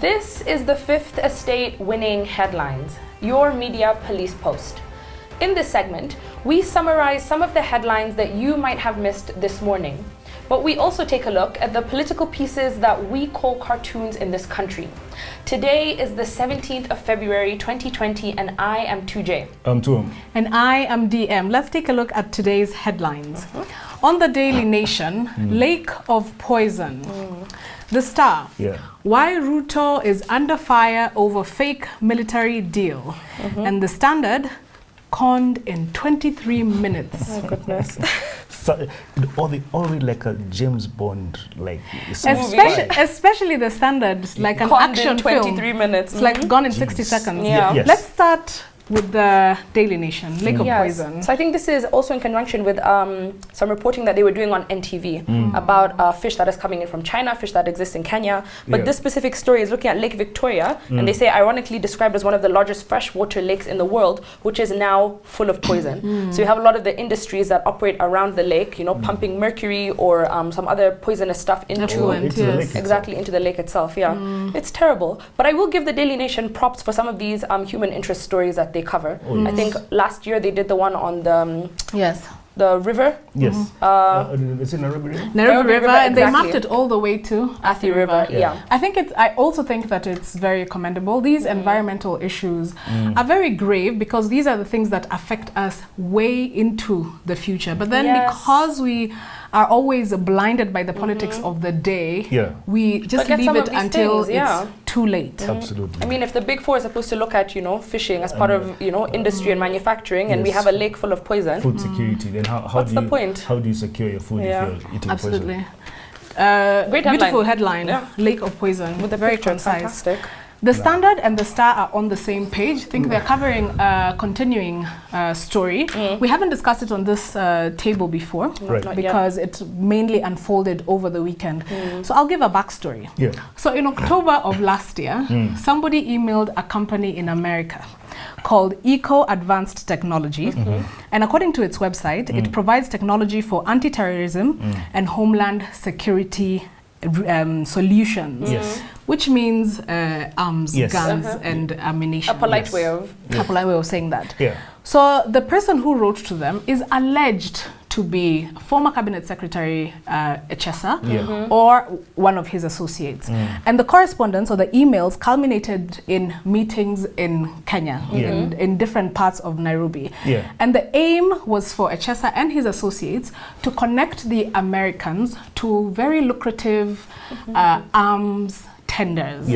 This is the Fifth Estate winning headlines, your media police post. In this segment, we summarize some of the headlines that you might have missed this morning. But we also take a look at the political pieces that we call cartoons in this country. Today is the 17th of February 2020 and I am 2J. I'm 2M. And I am DM. Let's take a look at today's headlines. On the Daily Nation, Lake of Poison. The Star, why RUTO is under fire over fake military deal. And The Standard, conned in 23 minutes. Oh goodness. So, all read like a James Bond, like especially The Standard, like an Conned action in 23 film. minutes. It's like gone in 60 seconds. Yeah. Yes. Let's start with the Daily Nation, Lake of Poison. So I think this is also in conjunction with some reporting that they were doing on NTV about fish that is coming in from China, fish that exists in Kenya. But this specific story is looking at Lake Victoria, and they say ironically described as one of the largest freshwater lakes in the world, which is now full of poison. So you have a lot of the industries that operate around the lake, you know, pumping mercury or some other poisonous stuff into the lake into the lake itself. It's terrible. But I will give the Daily Nation props for some of these human interest stories that they cover. I think last year they did the one on the the river. Yes. Is it Nairobi River? Nairobi River, and they mapped it all the way to Athi River. I think I also think that it's very commendable. These environmental issues are very grave because these are the things that affect us way into the future. But then because we are always blinded by the politics of the day, we just leave it until it's too late. Absolutely. I mean, if the big four is supposed to look at, you know, fishing as part of, you know, industry and manufacturing, and we have a lake full of poison. Food security, then what's the point? How do you secure your food if you're eating Absolutely. poison? Great Beautiful headline, Lake of Poison. With the very concise. Fantastic. The Standard and The Star are on the same page. I think they're covering a continuing story. We haven't discussed it on this table before because it mainly unfolded over the weekend. So I'll give a backstory. So in October of last year, somebody emailed a company in America called Eco Advanced Technology. And according to its website, it provides technology for anti-terrorism and homeland security solutions, which means arms, guns, and ammunition. A polite way of saying that. So the person who wrote to them is alleged to be former Cabinet Secretary Echesa or one of his associates. And the correspondence or the emails culminated in meetings in Kenya, in different parts of Nairobi. And the aim was for Echesa and his associates to connect the Americans to very lucrative arms tenders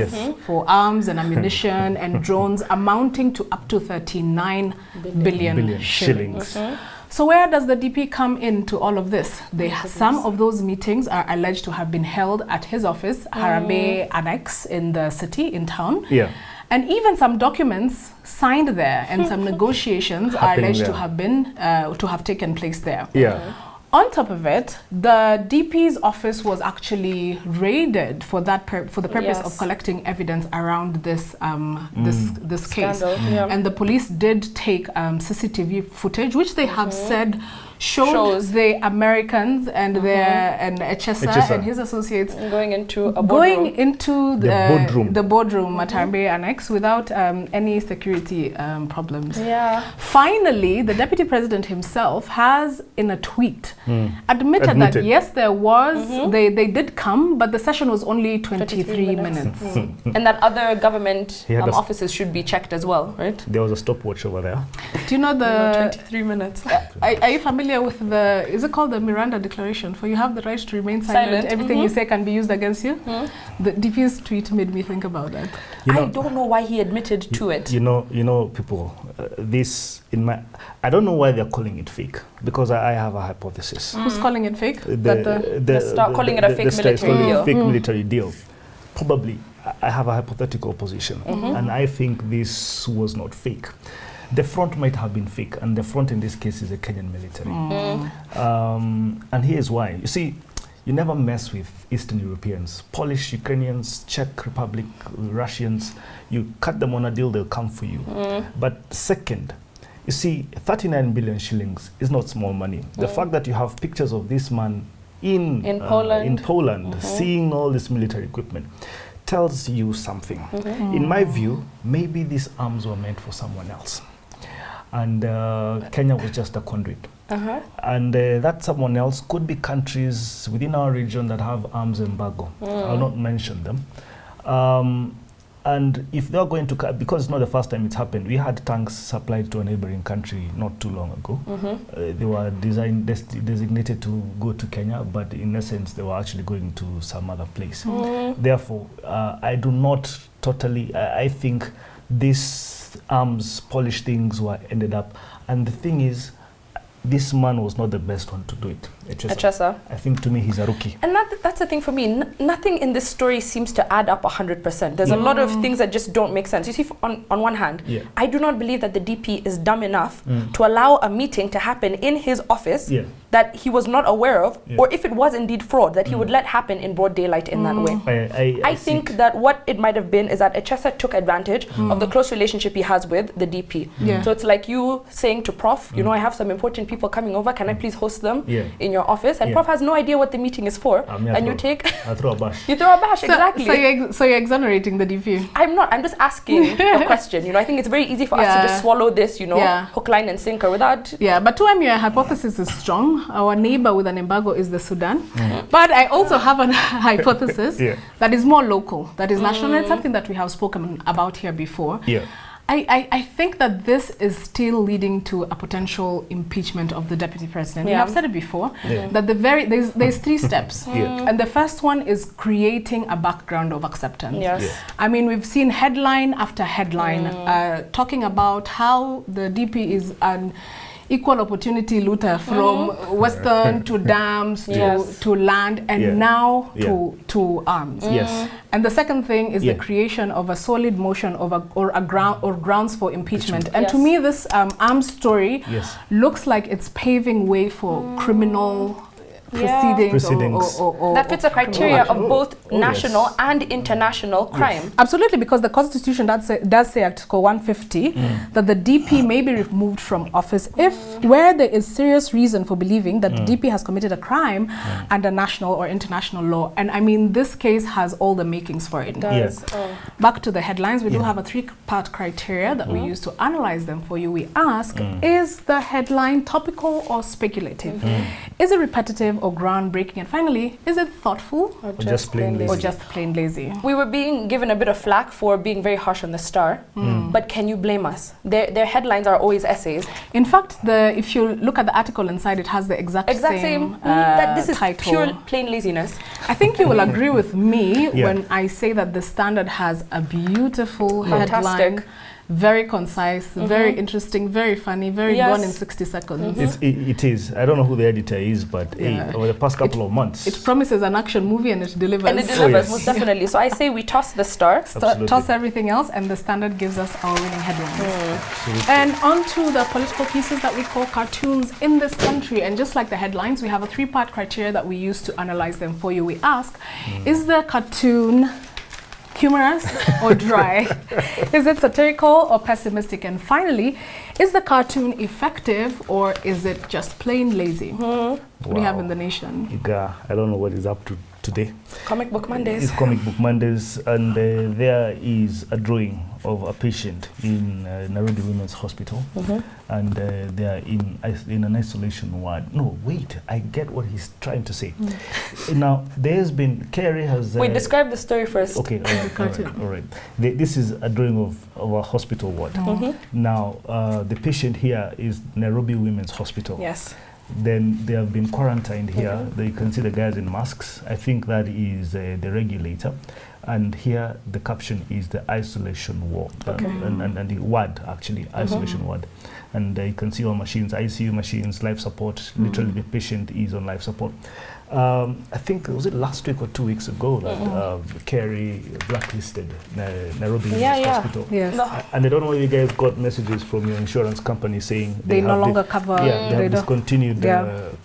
for arms and ammunition and drones amounting to up to 39 billion shillings. So where does the DP come into all of this? Some of those meetings are alleged to have been held at his office, Harambee Annex in the city, in town. And even some documents signed there and some negotiations are alleged to have taken place there. On top of it, the DP's office was actually raided for the purpose of collecting evidence around this this case. And the police did take CCTV footage, which they have said shows the Americans and Echesa and his associates going into the boardroom at Harambee Annex without any security problems. Finally, the Deputy President himself has, in a tweet, admitted that yes, there was, they did come, but the session was only 23 minutes. And that other government offices should be checked as well, right? There was a stopwatch over there. Do you know the 23 minutes? Are you familiar with is it called the Miranda Declaration? For you have the right to remain silent. Everything you say can be used against you. The DP's tweet made me think about that. I don't know why he admitted to it. You know, people, I don't know why they're calling it fake, because I have a hypothesis. Who's calling it fake? Start calling it a fake military deal. Fake military deal. Probably, I have a hypothetical position, and I think this was not fake. The front might have been fake, and the front in this case is the Kenyan military. And here's why. You see, you never mess with Eastern Europeans. Polish, Ukrainians, Czech Republic, Russians. You cut them on a deal, they'll come for you. But second, you see, 39 billion shillings is not small money. The fact that you have pictures of this man in Poland, seeing all this military equipment, tells you something. In my view, maybe these arms were meant for someone else. And Kenya was just a conduit. And that someone else could be countries within our region that have arms embargo. I'll not mention them. And if they're going to, because it's not the first time it's happened, we had tanks supplied to a neighboring country not too long ago. They were designated to go to Kenya, but in essence, they were actually going to some other place. Therefore, I do not totally, I think these arms polish things were ended up. And the thing is, this man was not the best one to do it. Echesa. I think to me he's a rookie. And that's the thing for me. Nothing in this story seems to add up 100%. There's a lot of things that just don't make sense. You see, on one hand, I do not believe that the DP is dumb enough to allow a meeting to happen in his office that he was not aware of, or if it was indeed fraud, that he would let happen in broad daylight in that way. I think that what it might have been is that Echesa took advantage of the close relationship he has with the DP. So it's like you saying to Prof, you know, I have some important people coming over, can I please host them in your office? And Prof has no idea what the meeting is for. And you take... I throw a bash. You throw a bash, exactly. So you're exonerating the DP? I'm not. I'm just asking a question. You know, I think it's very easy for us to just swallow this, you know, hook, line and sinker without... Yeah, but to your hypothesis is strong. Our neighbor with an embargo is the Sudan. But I also have a hypothesis that is more local, that is national. It's something that we have spoken about here before. I think that this is still leading to a potential impeachment of the deputy president. We have said it before, that there's 3 steps. And the first one is creating a background of acceptance. I mean, we've seen headline after headline talking about how the DP is an equal opportunity looter from Western to dams to land and now to arms. And the second thing is the creation of a solid motion of grounds for impeachment. And to me, this arms story looks like it's paving way for criminal proceedings. Or that fits the criteria of both national and international crime. Absolutely, because the Constitution does say Article 150 that the DP may be removed from office if where there is serious reason for believing that the DP has committed a crime under national or international law. And I mean, this case has all the makings for it. Back to the headlines, we do have a 3-part criteria that we use to analyze them for you. We ask, is the headline topical or speculative? Is it repetitive or groundbreaking? And finally, is it thoughtful or just plain lazy? We were being given a bit of flack for being very harsh on the Star, but can you blame us? Their headlines are always essays. In fact, if you look at the article inside, it has the exact same that this is title. Pure plain laziness. I think you will agree with me when I say that the Standard has a beautiful headline. Very concise, very interesting, very funny, very gone in 60 seconds. It is. I don't know who the editor is, but over the past couple of months. It promises an action movie and it delivers. And it delivers, most definitely. So I say we toss the Star. Toss everything else, and the Standard gives us our winning headlines. And on to the political pieces that we call cartoons in this country. And just like the headlines, we have a 3-part criteria that we use to analyze them for you. We ask, is the cartoon humorous or dry? Is it satirical or pessimistic? And finally, is the cartoon effective or is it just plain lazy? What do you have in the nation? I don't know what is up to today. Comic Book Mondays. It's Comic Book Mondays, and there is a drawing of a patient in Nairobi Women's Hospital, and they are in an isolation ward. No, wait, I get what he's trying to say. Now, there's been, Kerry has... Wait, describe the story first. Okay, all right. This is a drawing of a hospital ward. Now, the patient here is Nairobi Women's Hospital. Yes. Then they have been quarantined here. You can see the guys in masks. I think that is the regulator. And here the caption is the isolation ward. And the ward, actually, isolation ward. And you can see all machines, ICU machines, life support. Literally the patient is on life support. I think, was it last week or 2 weeks ago that Kerry blacklisted Nairobi Hospital? Yes. And I don't know if you guys got messages from your insurance company saying they no longer cover. They have discontinued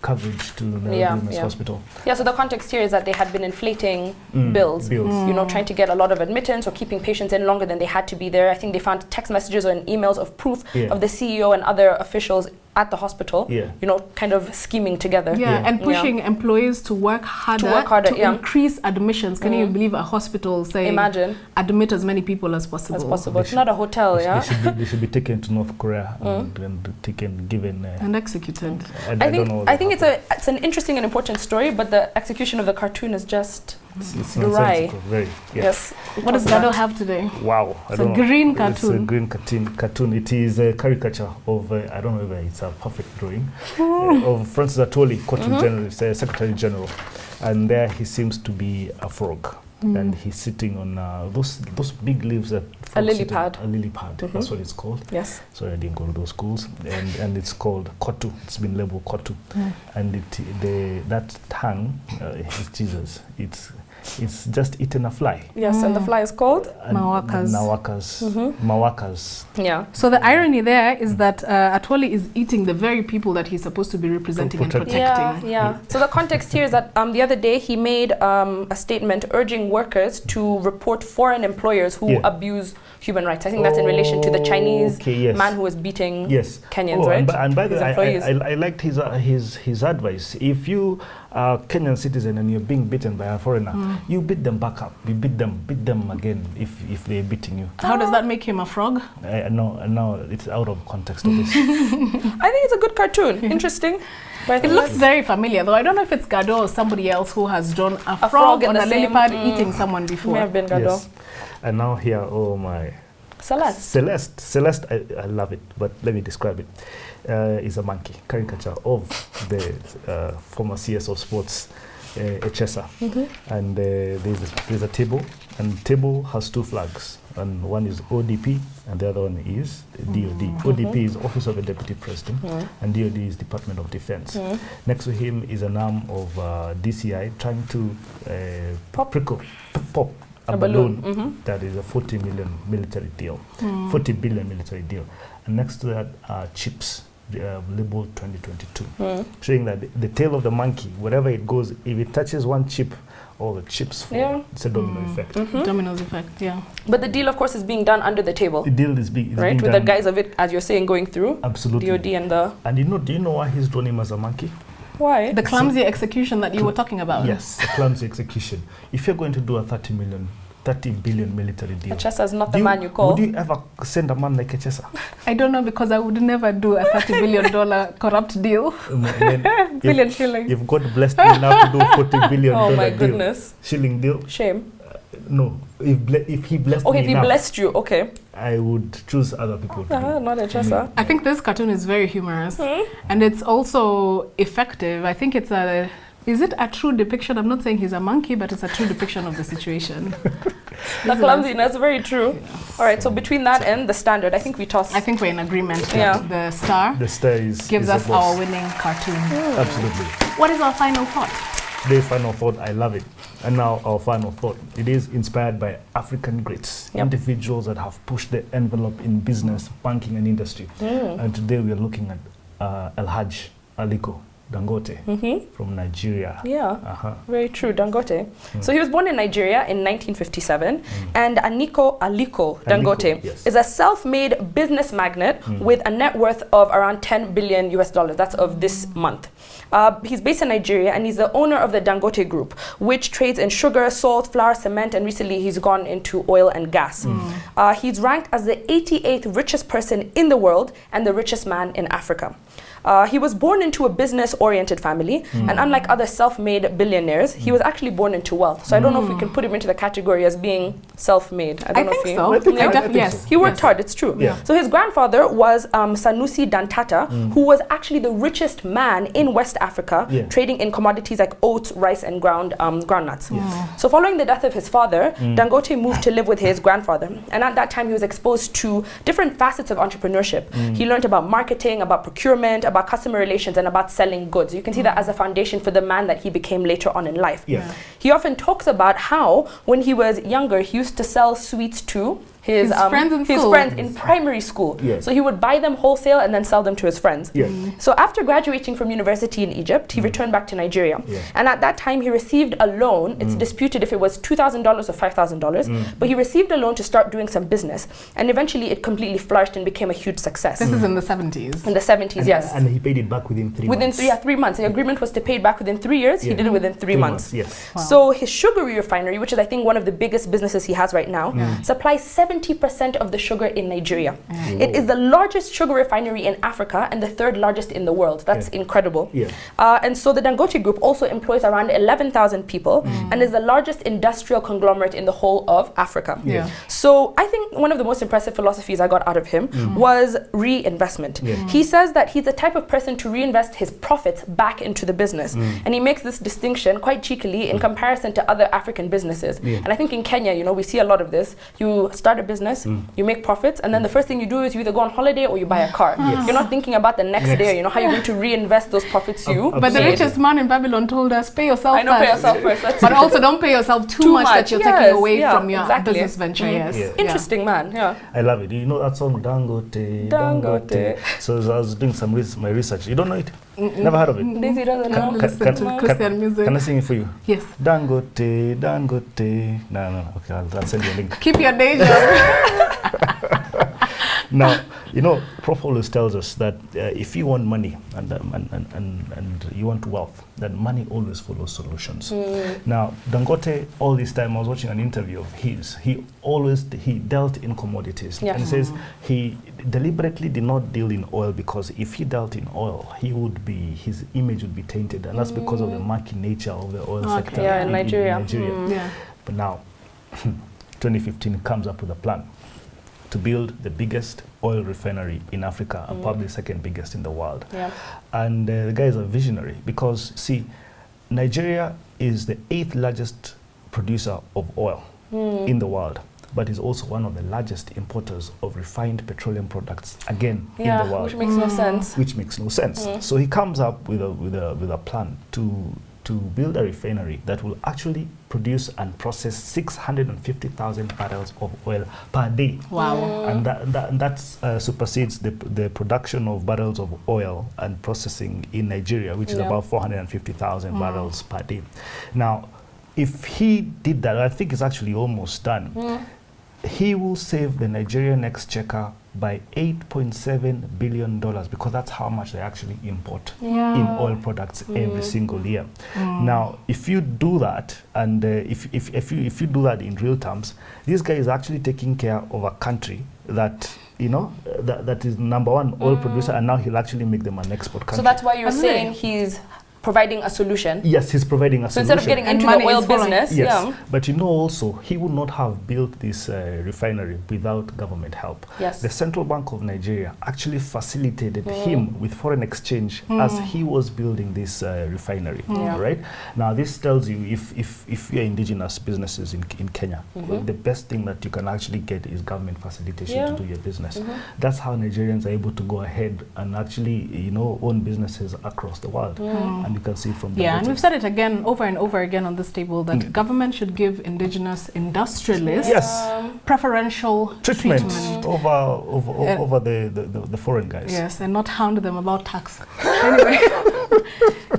coverage to Nairobi Hospital. Yeah, so the context here is that they had been inflating bills. You know, trying to get a lot of admittance or keeping patients in longer than they had to be there. I think they found text messages or emails of proof of the CEO and other officials at the hospital, Yeah. you know, kind of scheming together. Yeah, and pushing employees to work harder, to increase admissions. Can you believe a hospital saying, imagine, admit as many people as possible? It's not a hotel, They should be taken to North Korea and given and executed. I think it's an interesting and important story, but the execution of the cartoon is just dry. Very, Yes. What does Gado have today? Wow. It's a green cartoon. It's a green cartoon. It is a caricature of, I don't know if it's a perfect drawing, of Francis Atwoli, General, Secretary General. And there he seems to be a frog. And he's sitting on those big leaves that a lily pad. A lily pad. That's what it's called. Yes. So I didn't go to those schools, and it's called kotu. It's been labeled kotu, and that tongue is Jesus. It's just eaten a fly. Yes, and the fly is called Mawakas. Mawakas. Yeah. So the irony there is that Atwoli is eating the very people that he's supposed to be representing and protecting. Yeah. So the context here is that the other day he made a statement urging workers to report foreign employers who abuse human rights. I think that's in relation to the Chinese man who was beating Kenyans, right? And by the way, I liked his advice. If you are a Kenyan citizen and you're being beaten by a foreigner, you beat them back up. You beat them again if they're beating you. How does that make him a frog? No, it's out of context of this. I think it's a good cartoon. Interesting. But it looks very familiar, though. I don't know if it's Gado or somebody else who has drawn a frog on a lily pad eating someone before. May have been Gado. Yes. And now here, oh my. Celeste, I love it, but let me describe it. Is a monkey caricature of the former CS of sports, Echesa. And there's a table, and the table has two flags, and one is ODP, and the other one is DOD. ODP is Office of the Deputy President, and DOD is Department of Defense. Next to him is an arm of DCI trying to pop a balloon that is a 40 billion military deal. And next to that are chips labeled 2022, showing that the tail of the monkey, wherever it goes, if it touches one chip, all the chips fall. It's a domino effect. Dominoes effect, yeah. But the deal, of course, is being done under the table. The deal is being right, with the guise of it, as you're saying, going through. Absolutely. DOD and the... And do you know why he's drawn him as a monkey? Why? The clumsy execution that you were talking about. Yes, the clumsy execution. If you're going to do a 30 billion military deal, Echesa is not the man you call. Would you ever send a man like Echesa? I don't know, because I would never do a $30 billion corrupt deal. Billion shilling. If God blessed me enough to do $40 billion oh my goodness. Shilling deal. Shame. No, if he blessed me if he enough, blessed you, okay. I would choose other people to do. Not Echesa. I think this cartoon is very humorous, and it's also effective. I think it's is it a true depiction? I'm not saying he's a monkey, but it's a true depiction of the situation. The clumsiness, very true. Yeah. All right, so between that and the standard, I think we toss. I think we're in agreement that the star gives us our winning cartoon. Absolutely. What is our final thought? The final thought, I love it. And now our final thought. It is inspired by African greats, individuals that have pushed the envelope in business, banking and industry. And today we are looking at Alhaji Aliko Dangote from Nigeria. Yeah, very true, Dangote. So he was born in Nigeria in 1957, and Aliko Dangote is a self-made business magnate with a net worth of around $10 billion US. That's of this month. He's based in Nigeria, and he's the owner of the Dangote Group, which trades in sugar, salt, flour, cement, and recently he's gone into oil and gas. He's ranked as the 88th richest person in the world and the richest man in Africa. He was born into a business-oriented family, and unlike other self-made billionaires, he was actually born into wealth. So I don't know if we can put him into the category as being self-made. I think so. Yes, he worked hard, it's true. Yeah. So his grandfather was Sanusi Dantata, who was actually the richest man in West Africa, trading in commodities like oats, rice, and groundnuts. So following the death of his father, Dangote moved to live with his grandfather. And at that time, he was exposed to different facets of entrepreneurship. He learned about marketing, about procurement, about customer relations, and about selling goods. You can see that as a foundation for the man that he became later on in life. He often talks about how when he was younger, he used to sell sweets to his friends in school. friends in primary school. Yeah. So he would buy them wholesale and then sell them to his friends. Yeah. So after graduating from university in Egypt, he returned back to Nigeria. Yeah. And at that time, he received a loan. It's disputed if it was $2,000 or $5,000, but he received a loan to start doing some business. And eventually, it completely flourished and became a huge success. This is in the 70s. In the 70s, yes. And he paid it back within 3 months. 3 months. The agreement was to pay it back within 3 years. He did it within 3 months. Yes. Wow. So his sugar refinery, which is I think one of the biggest businesses he has right now, supplies 70% of the sugar in Nigeria. It is the largest sugar refinery in Africa and the third largest in the world. That's incredible. Yeah. And so the Dangote Group also employs around 11,000 people and is the largest industrial conglomerate in the whole of Africa. Yeah. So I think one of the most impressive philosophies I got out of him was reinvestment. He says that he's the type of person to reinvest his profits back into the business. And he makes this distinction quite cheekily in comparison to other African businesses. And I think in Kenya, you know, we see a lot of this. You start a business, you make profits, and then the first thing you do is you either go on holiday or you buy a car. You're not thinking about the next day, you know, how you're going to reinvest those profits you. But the richest man in Babylon told us, pay yourself I know, first. pay yourself first. That's But also don't pay yourself too much that you're taking away from your exactly. business venture. Yes. Yeah. Interesting man, yeah. I love it. You know that song, Dangote, Dangote. So I was doing my research. You don't know it? Never heard of it? Daisy doesn't know. Listen to Christian music. Can I sing it for you? Yes. Dangote, Dangote. No. Okay, I'll send you a link. Keep your day job. Now, you know, Prof always tells us that if you want money and you want wealth, then money always follows solutions. Now, Dangote, all this time, I was watching an interview of his. He dealt in commodities, and he says he deliberately did not deal in oil because if he dealt in oil, his image would be tainted, and that's because of the murky nature of the oil sector in Nigeria. Yeah. But now, 2015 comes up with a plan to build the biggest oil refinery in Africa and probably second biggest in the world. Yeah. And the guy is a visionary because, see, Nigeria is the 8th largest producer of oil in the world, but is also one of the largest importers of refined petroleum products, again, in the world. Which makes no sense. Which makes no sense. So he comes up with a plan to build a refinery that will actually produce and process 650,000 barrels of oil per day. Wow. And that supersedes the production of barrels of oil and processing in Nigeria, which is about 450,000 barrels per day. Now, if he did that, I think it's actually almost done, he will save the Nigerian exchequer by $8.7 billion because that's how much they actually import in oil products every single year. Now, if you do that, and if you do that in real terms, this guy is actually taking care of a country that, you know, that is #1 oil producer, and now he'll actually make them an export country. So that's why you're saying he's providing a solution. Yes, he's providing a So solution. instead of getting into the oil business, yes. But you know also, he would not have built this refinery without government help. Yes. The Central Bank of Nigeria actually facilitated him with foreign exchange as he was building this refinery, right? Now this tells you if you're indigenous businesses in Kenya, the best thing that you can actually get is government facilitation to do your business. That's how Nigerians are able to go ahead and actually, you know, own businesses across the world. And you can see from the and we've said it again over and over again on this table that government should give indigenous industrialists preferential treatment over the foreign guys. Yes, and not hound them about tax. Anyway,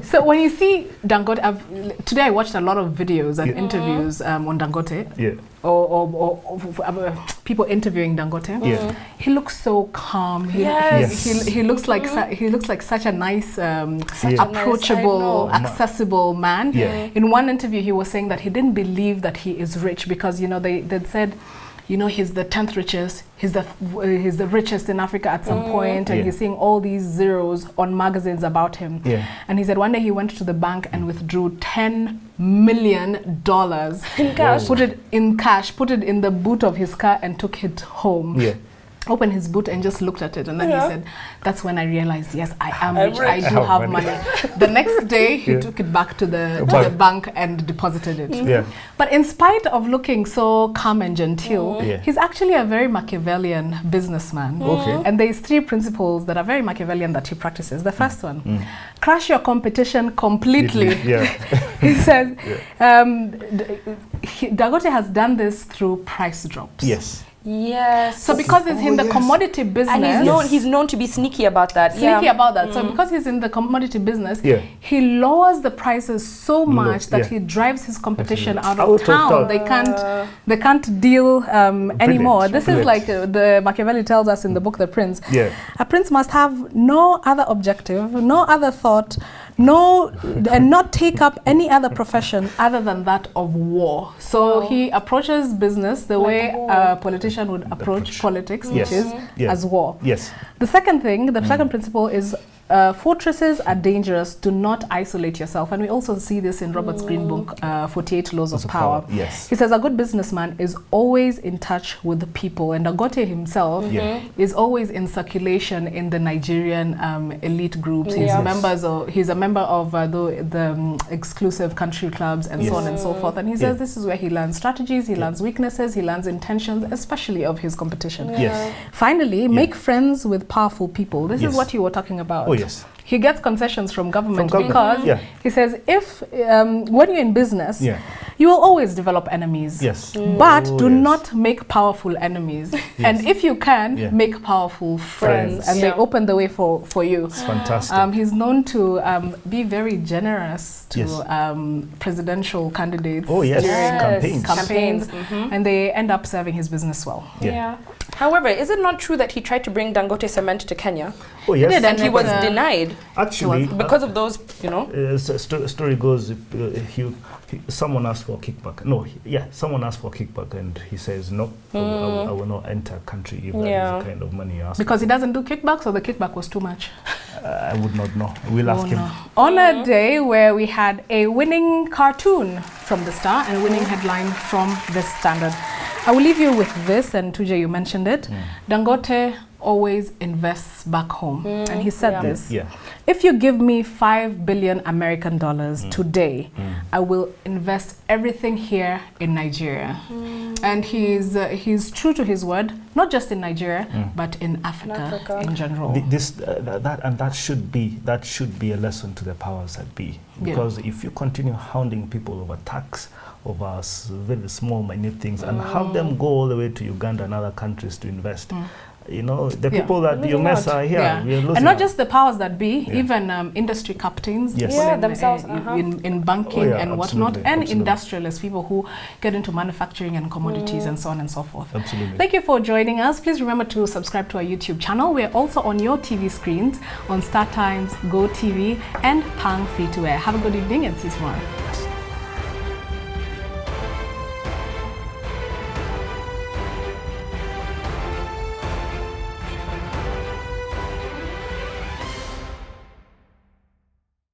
so when you see Dangote, today I watched a lot of videos and interviews on Dangote. Yeah. Or people interviewing Dangote. He looks so calm. He looks like such a nice, approachable, accessible man. In one interview, he was saying that he didn't believe that he is rich because, you know, they'd said, you know, he's the 10th richest, he's the richest in Africa at some point, and he's seeing all these zeros on magazines about him. And he said one day he went to the bank and withdrew $10 million in cash. Put it in cash, put it in the boot of his car and took it home. Opened his boot and just looked at it, and then he said, that's when I realized, yes, I am rich. I do have money. The next day, he took it back to the bank and deposited it. But in spite of looking so calm and genteel, he's actually a very Machiavellian businessman. And there's 3 principles that are very Machiavellian that he practices. The first one, crush your competition completely. He says, Dangote has done this through price drops. Yes. So because he's in the commodity business, and he's known to be sneaky about that. So because he's in the commodity business, he lowers the prices so much that he drives his competition out of town. They can't deal anymore. This is like the Machiavelli tells us in the book The Prince. A prince must have no other objective, no other thought, and not take up any other profession other than that of war. So he approaches business the way a politician would approach politics, which is as war. The second thing, the second principle is fortresses are dangerous. Do not isolate yourself. And we also see this in Robert's Green Book, 48 Laws of Power. He says a good businessman is always in touch with the people. And Dangote himself is always in circulation in the Nigerian elite groups. He's a member of the exclusive country clubs and so on and so forth. And he says this is where he learns strategies, he learns weaknesses, he learns intentions, especially of his competition. Finally, make friends with powerful people. This is what you were talking about. He gets concessions from government because he says if when you're in business, you will always develop enemies. But do not make powerful enemies. And if you can, make powerful friends. And they open the way for you. It's fantastic. He's known to be very generous to presidential candidates during campaigns. And they end up serving his business well. However, is it not true that he tried to bring Dangote cement to Kenya? He did, and he was denied. Actually, because of those, story goes, someone asked for a kickback. Someone asked for a kickback, and he says no. I will not enter a country if that is the kind of money you ask. Because he doesn't do kickbacks, or the kickback was too much. I would not know. We'll ask him. On a day where we had a winning cartoon from the Star and a winning headline from the Standard, I will leave you with this, and Tuje, you mentioned it. Dangote always invests back home. And he said this, if you give me $5 billion American dollars today, I will invest everything here in Nigeria. And he's true to his word, not just in Nigeria, but in Africa in general. That should be a lesson to the powers that be. Because if you continue hounding people over tax, over very small, minute things, and have them go all the way to Uganda and other countries to invest, the people that you mess are here. We are losing and not just the powers that be, even industry captains, themselves in banking and whatnot, and industrialists, people who get into manufacturing and commodities and so on and so forth. Thank you for joining us. Please remember to subscribe to our YouTube channel. We're also on your TV screens on Star Times, Go TV, and Pang Free to Air. Have a good evening and see you tomorrow.